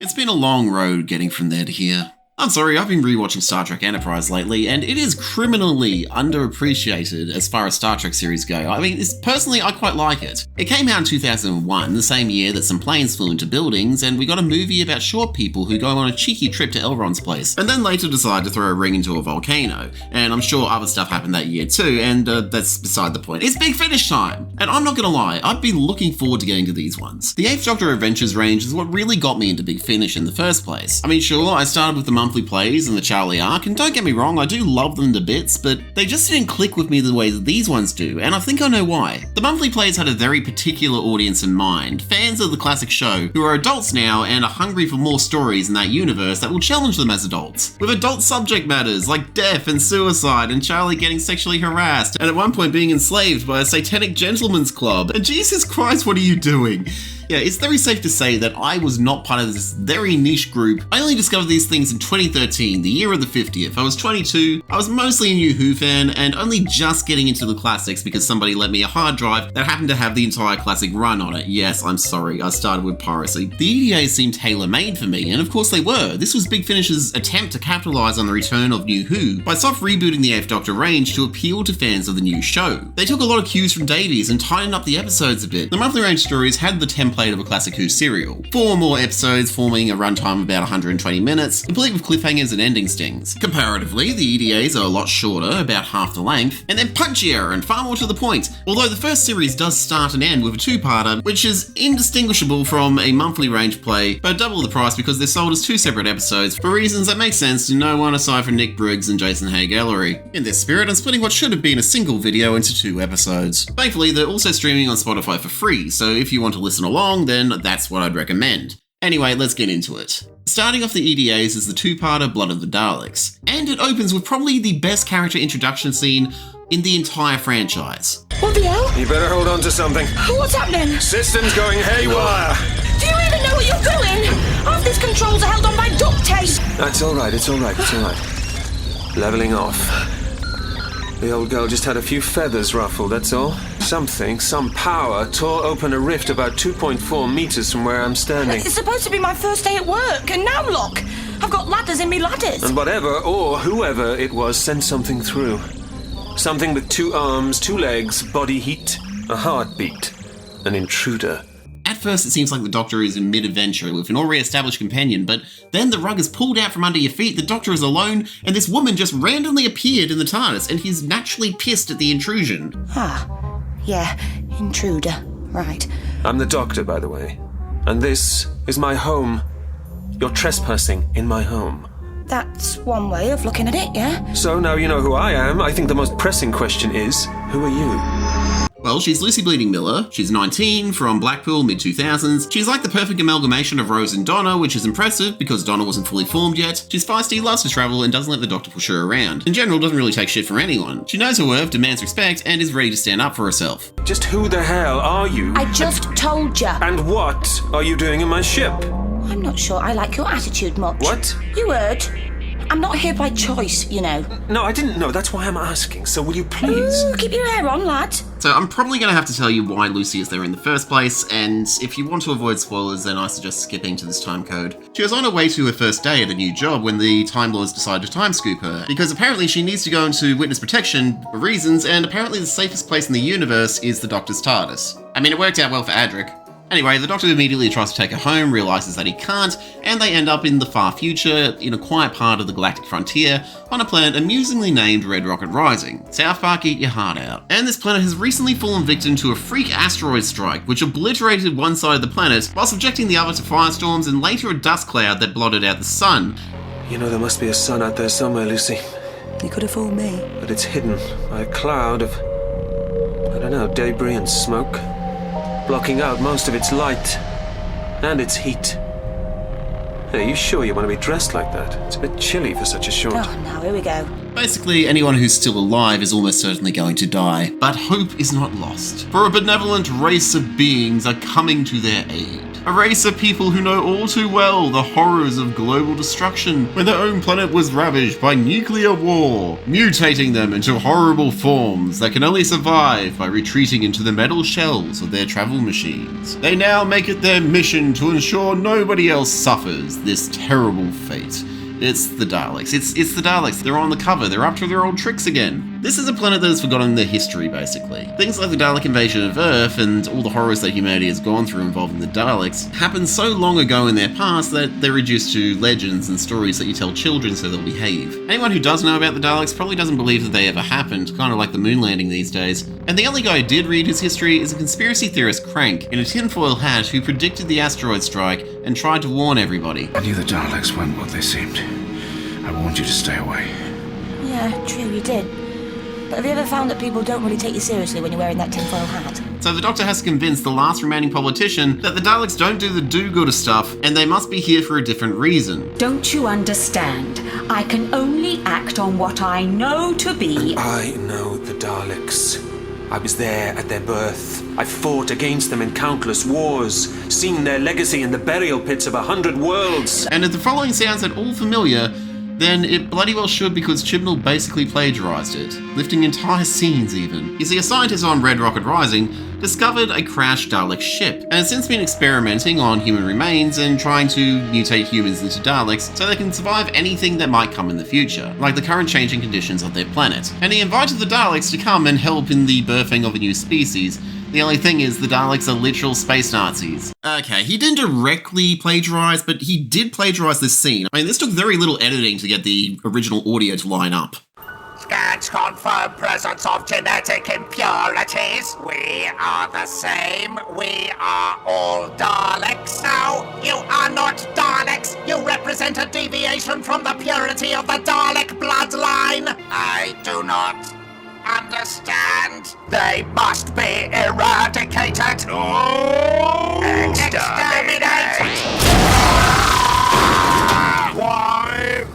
It's been a long road getting from there to here. I'm sorry, I've been rewatching Star Trek Enterprise lately, and it is criminally underappreciated as far as Star Trek series go. I mean, personally, I quite like it. It came out in 2001, the same year that some planes flew into buildings, and we got a movie about short people who go on a cheeky trip to Elrond's place, and then later decide to throw a ring into a volcano. And I'm sure other stuff happened that year too, and that's beside the point. It's Big Finish time! And I'm not gonna lie, I've been looking forward to getting to these ones. The 8th Doctor Adventures range is what really got me into Big Finish in the first place. I mean, sure, I started with the monthly plays and the Charlie arc, and don't get me wrong, I do love them to bits, but they just didn't click with me the way that these ones do, and I think I know why. The monthly plays had a very particular audience in mind, fans of the classic show who are adults now and are hungry for more stories in that universe that will challenge them as adults, with adult subject matters like death and suicide and Charlie getting sexually harassed and at one point being enslaved by a satanic gentleman's club. And Jesus Christ, what are you doing? Yeah, it's very safe to say that I was not part of this very niche group. I only discovered these things in 2013, the year of the 50th. I was 22, I was mostly a New Who fan, and only just getting into the classics because somebody lent me a hard drive that happened to have the entire classic run on it. Yes, I'm sorry, I started with piracy. The EDAs seemed tailor-made for me, and of course they were. This was Big Finish's attempt to capitalise on the return of New Who by soft rebooting the 8th Doctor range to appeal to fans of the new show. They took a lot of cues from Davies and tightened up the episodes a bit. The monthly range stories had the template of a classic Who serial. 4 more episodes forming a runtime of about 120 minutes, complete with cliffhangers and ending stings. Comparatively, the EDAs are a lot shorter, about half the length, and then punchier and far more to the point. Although the first series does start and end with a 2-parter, which is indistinguishable from a monthly range play, but double the price because they're sold as 2 separate episodes for reasons that make sense to no one aside from Nick Briggs and Jason Haig-Ellery. In this spirit, I'm splitting what should have been a single video into 2 episodes. Thankfully, they're also streaming on Spotify for free, so if you want to listen along, then that's what I'd recommend. Anyway, let's get into it. Starting off the EDAs is the 2-parter Blood of the Daleks, and it opens with probably the best character introduction scene in the entire franchise. What the hell? You better hold on to something. What's happening? System's going haywire. Do you even know what you're doing? Half these controls are held on by duct tape. It's all right. Leveling off. The old girl just had a few feathers ruffled, that's all. Some power tore open a rift about 2.4 meters from where I'm standing. It's supposed to be my first day at work, and now look, I've got ladders in me ladders. And whatever or whoever it was sent something through. Something with 2 arms, 2 legs, body heat, a heartbeat, an intruder. At first it seems like the Doctor is in mid-adventure with an already established companion, but then the rug is pulled out from under your feet, the Doctor is alone, and this woman just randomly appeared in the TARDIS, and he's naturally pissed at the intrusion. Yeah, intruder, right. I'm the Doctor, by the way, and this is my home. You're trespassing in my home. That's one way of looking at it, yeah? So now you know who I am. I think the most pressing question is, who are you? Well, she's Lucy Bleeding Miller. She's 19, from Blackpool, mid-2000s. She's like the perfect amalgamation of Rose and Donna, which is impressive because Donna wasn't fully formed yet. She's feisty, loves to travel, and doesn't let the Doctor push her around. In general, doesn't really take shit from anyone. She knows her worth, demands respect, and is ready to stand up for herself. Just who the hell are you? I just told you. And what are you doing in my ship? I'm not sure I like your attitude much. What? You heard. I'm not here by choice, you know. No, I didn't know. That's why I'm asking. So will you please? Ooh, keep your hair on, lad. So I'm probably going to have to tell you why Lucy is there in the first place, and if you want to avoid spoilers, then I suggest skipping to this time code. She was on her way to her first day at a new job when the Time Lords decided to time scoop her, because apparently she needs to go into witness protection for reasons, and apparently the safest place in the universe is the Doctor's TARDIS. I mean, it worked out well for Adric. Anyway, the Doctor immediately tries to take her home, realises that he can't, and they end up in the far future, in a quiet part of the galactic frontier, on a planet amusingly named Red Rocket Rising. South Park, eat your heart out. And this planet has recently fallen victim to a freak asteroid strike, which obliterated one side of the planet, while subjecting the other to firestorms and later a dust cloud that blotted out the sun. You know there must be a sun out there somewhere, Lucy. You could have fooled me. But it's hidden by a cloud of, I don't know, debris and smoke, blocking out most of its light and its heat. Hey, are you sure you want to be dressed like that? It's a bit chilly for such a short... Oh, now here we go. Basically, anyone who's still alive is almost certainly going to die, but hope is not lost, for a benevolent race of beings are coming to their aid. A race of people who know all too well the horrors of global destruction when their own planet was ravaged by nuclear war, mutating them into horrible forms that can only survive by retreating into the metal shells of their travel machines. They now make it their mission to ensure nobody else suffers this terrible fate. It's the Daleks. It's the Daleks. They're on the cover. They're up to their old tricks again. This is a planet that has forgotten their history, basically. Things like the Dalek invasion of Earth and all the horrors that humanity has gone through involving the Daleks happened so long ago in their past that they're reduced to legends and stories that you tell children so they'll behave. Anyone who does know about the Daleks probably doesn't believe that they ever happened, kind of like the moon landing these days. And the only guy who did read his history is a conspiracy theorist crank in a tinfoil hat who predicted the asteroid strike and tried to warn everybody. I knew the Daleks weren't what they seemed. I warned you to stay away. Yeah, true, you did. But have you ever found that people don't really take you seriously when you're wearing that tinfoil hat? So the Doctor has to convince the last remaining politician that the Daleks don't do the do-gooder stuff and they must be here for a different reason. Don't you understand? I can only act on what I know to be... I know the Daleks. I was there at their birth. I fought against them in countless wars, seen their legacy in the burial pits of 100 worlds. And if the following sounds at all familiar, then it bloody well should, because Chibnall basically plagiarised it, lifting entire scenes even. You see, a scientist on Red Rocket Rising discovered a crashed Dalek ship, and has since been experimenting on human remains and trying to mutate humans into Daleks so they can survive anything that might come in the future, like the current changing conditions of their planet. And he invited the Daleks to come and help in the birthing of a new species. The only thing is, the Daleks are literal space Nazis. Okay, he didn't directly plagiarise, but he did plagiarise this scene. I mean, this took very little editing to get the original audio to line up. Scans confirm presence of genetic impurities. We are the same. We are all Daleks. No, you are not Daleks. You represent a deviation from the purity of the Dalek bloodline. I do not understand. They must be eradicated. Oh, exterminated.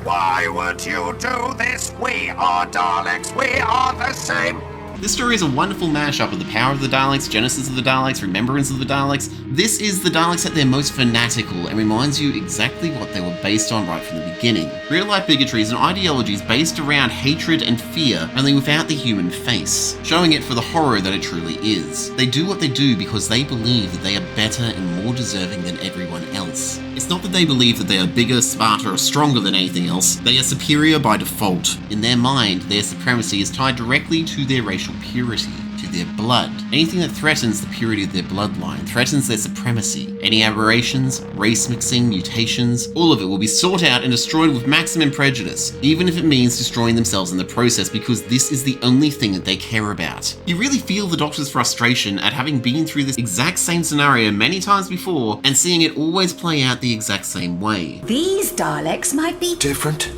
Why would you do this? We are Daleks. We are the same. This story is a wonderful mashup of the power of the Daleks, genesis of the Daleks, remembrance of the Daleks. This is the Daleks at their most fanatical and reminds you exactly what they were based on right from the beginning. Real-life bigotries and ideologies based around hatred and fear, only without the human face, showing it for the horror that it truly is. They do what they do because they believe that they are better and more deserving than everyone else. It's not that they believe that they are bigger, smarter, or stronger than anything else. They are superior by default. In their mind, their supremacy is tied directly to their racial purity, to their blood. Anything that threatens the purity of their bloodline threatens their supremacy. Any aberrations, race mixing, mutations, all of it will be sought out and destroyed with maximum prejudice, even if it means destroying themselves in the process, because this is the only thing that they care about. You really feel the Doctor's frustration at having been through this exact same scenario many times before and seeing it always play out the exact same way. These Daleks might be... Different?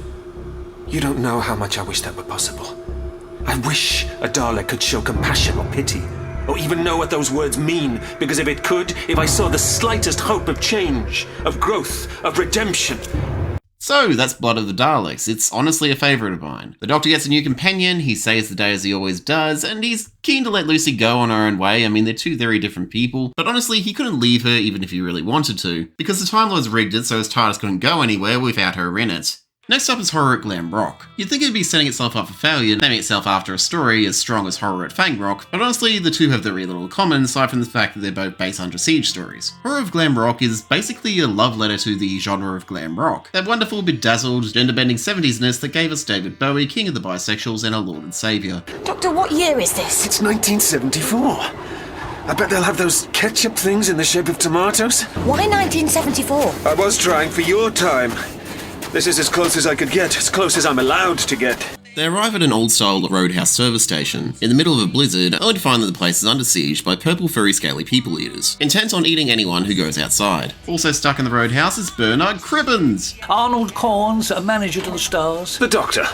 You don't know how much I wish that were possible. I wish a Dalek could show compassion or pity, or even know what those words mean, because if it could, if I saw the slightest hope of change, of growth, of redemption... So, that's Blood of the Daleks. It's honestly a favourite of mine. The Doctor gets a new companion, he saves the day as he always does, and he's keen to let Lucy go on her own way. I mean, they're two very different people, but honestly, he couldn't leave her even if he really wanted to, because the Time Lords rigged it so his TARDIS couldn't go anywhere without her in it. Next up is horror at Glam Rock. You'd think it would be setting itself up for failure, naming itself after a story as strong as horror at Fang Rock, but honestly, the two have very little in common aside from the fact that they're both based Under Siege stories. Horror of Glam Rock is basically a love letter to the genre of glam rock, that wonderful, bedazzled, gender-bending 70s-ness that gave us David Bowie, king of the bisexuals and our Lord and Saviour. Doctor, what year is this? It's 1974. I bet they'll have those ketchup things in the shape of tomatoes. Why 1974? I was trying for your time. This is as close as I could get, as close as I'm allowed to get. They arrive at an old-style roadhouse service station, in the middle of a blizzard, only to find that the place is under siege by purple furry scaly people eaters, intent on eating anyone who goes outside. Also stuck in the roadhouse is Bernard Cribbins. Arnold Corns, a manager to the stars. The Doctor.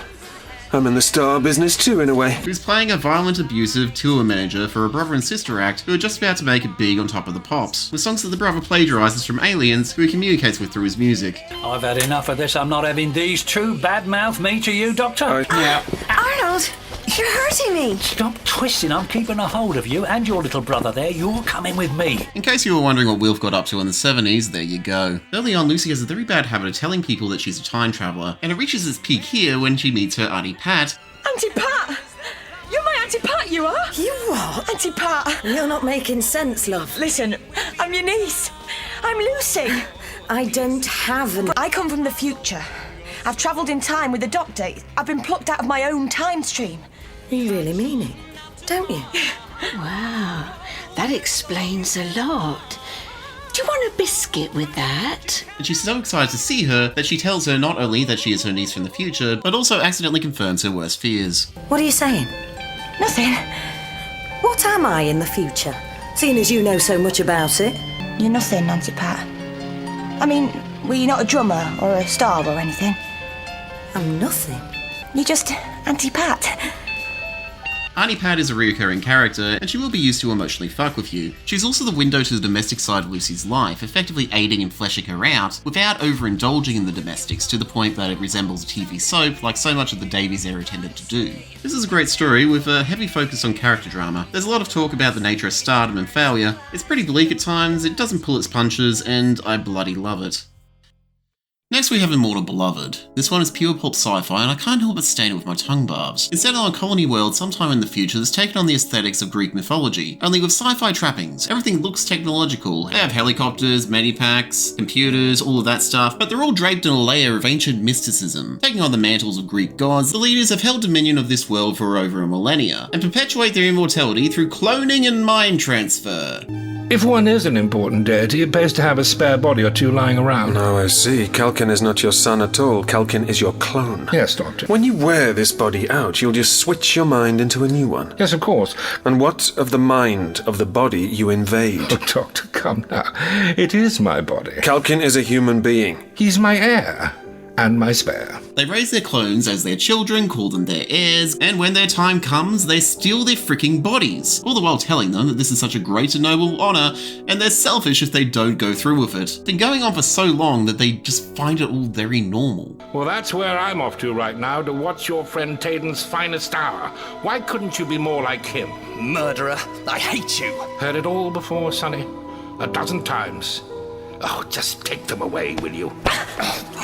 I'm in the star business too, in a way. Who's playing a violent, abusive tour manager for a brother and sister act who are just about to make it big on Top of the Pops, with songs that the brother plagiarises from aliens who he communicates with through his music. I've had enough of this. I'm not having these two badmouth me to you, Doctor. Arnold! God, you're hurting me. Stop twisting. I'm keeping a hold of you and your little brother there. You're coming with me. In case you were wondering what Wilf got up to in the 70s, there you go. Early on, Lucy has a very bad habit of telling people that she's a time traveller, and it reaches its peak here when she meets her Auntie Pat. Auntie Pat! You're my Auntie Pat, you are! You what? Auntie Pat! You're not making sense, love. Listen, I'm your niece. I'm Lucy. I don't have an... I come from the future. I've travelled in time with the Doctor. I've been plucked out of my own time stream. You really mean it, don't you? Wow, that explains a lot. Do you want a biscuit with that? And she's so excited to see her that she tells her not only that she is her niece from the future, but also accidentally confirms her worst fears. What are you saying? Nothing. What am I in the future, seeing as you know so much about it? You're nothing, Auntie Pat. I mean, were you not a drummer or a star or anything? I'm nothing. You're just Auntie Pat. Auntie Pat is a recurring character, and she will be used to emotionally fuck with you. She's also the window to the domestic side of Lucy's life, effectively aiding and fleshing her out without overindulging in the domestics to the point that it resembles a TV soap like so much of the Davies era tended to do. This is a great story with a heavy focus on character drama. There's a lot of talk about the nature of stardom and failure. It's pretty bleak at times, it doesn't pull its punches, and I bloody love it. Next we have Immortal Beloved. This one is pure pulp sci-fi and I can't help but stain it with my tongue barbs. It's set on a colony world sometime in the future that's taken on the aesthetics of Greek mythology, only with sci-fi trappings. Everything looks technological. They have helicopters, medipacks, computers, all of that stuff, but they're all draped in a layer of ancient mysticism. Taking on the mantles of Greek gods, the leaders have held dominion of this world for over a millennia, and perpetuate their immortality through cloning and mind transfer. If one is an important deity, it pays to have a spare body or two lying around. Oh, I see. Kalkin is not your son at all. Kalkin is your clone. Yes, Doctor. When you wear this body out, you'll just switch your mind into a new one. Yes, of course. And what of the mind of the body you invade? Oh, Doctor, come now. It is my body. Kalkin is a human being. He's my heir. And my spare. They raise their clones as their children, call them their heirs, and when their time comes, they steal their freaking bodies, all the while telling them that this is such a great and noble honour, and they're selfish if they don't go through with it. Been going on for so long that they just find it all very normal. Well, that's where I'm off to right now, to watch your friend Taden's finest hour. Why couldn't you be more like him? Murderer, I hate you. Heard it all before, Sonny. 12 times. Oh, just take them away, will you?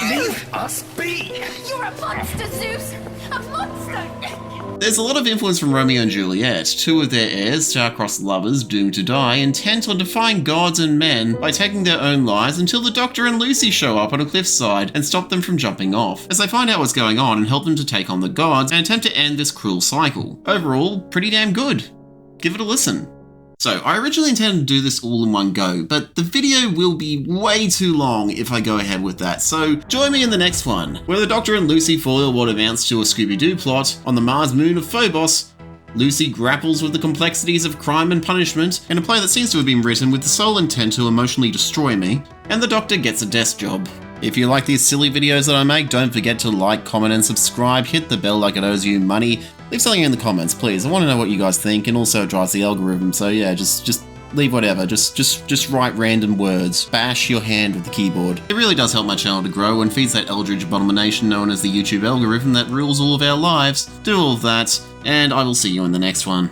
Leave us be! You're a monster, Zeus! A monster! There's a lot of influence from Romeo and Juliet, two of their heirs, star-crossed lovers doomed to die, intent on defying gods and men by taking their own lives until the Doctor and Lucy show up on a cliffside and stop them from jumping off, as they find out what's going on and help them to take on the gods and attempt to end this cruel cycle. Overall, pretty damn good. Give it a listen. So, I originally intended to do this all in one go, but the video will be way too long if I go ahead with that, so join me in the next one, where the Doctor and Lucy foil what amounts to a Scooby-Doo plot on the Mars moon of Phobos. Lucy grapples with the complexities of crime and punishment in a play that seems to have been written with the sole intent to emotionally destroy me, and the Doctor gets a desk job. If you like these silly videos that I make, don't forget to like, comment and subscribe, hit the bell like it owes you money. Leave something in the comments, please. I want to know what you guys think, and also it drives the algorithm, so yeah, just leave whatever. Just write random words. Bash your hand with the keyboard. It really does help my channel to grow and feeds that eldritch abomination known as the YouTube algorithm that rules all of our lives. Do all of that, and I will see you in the next one.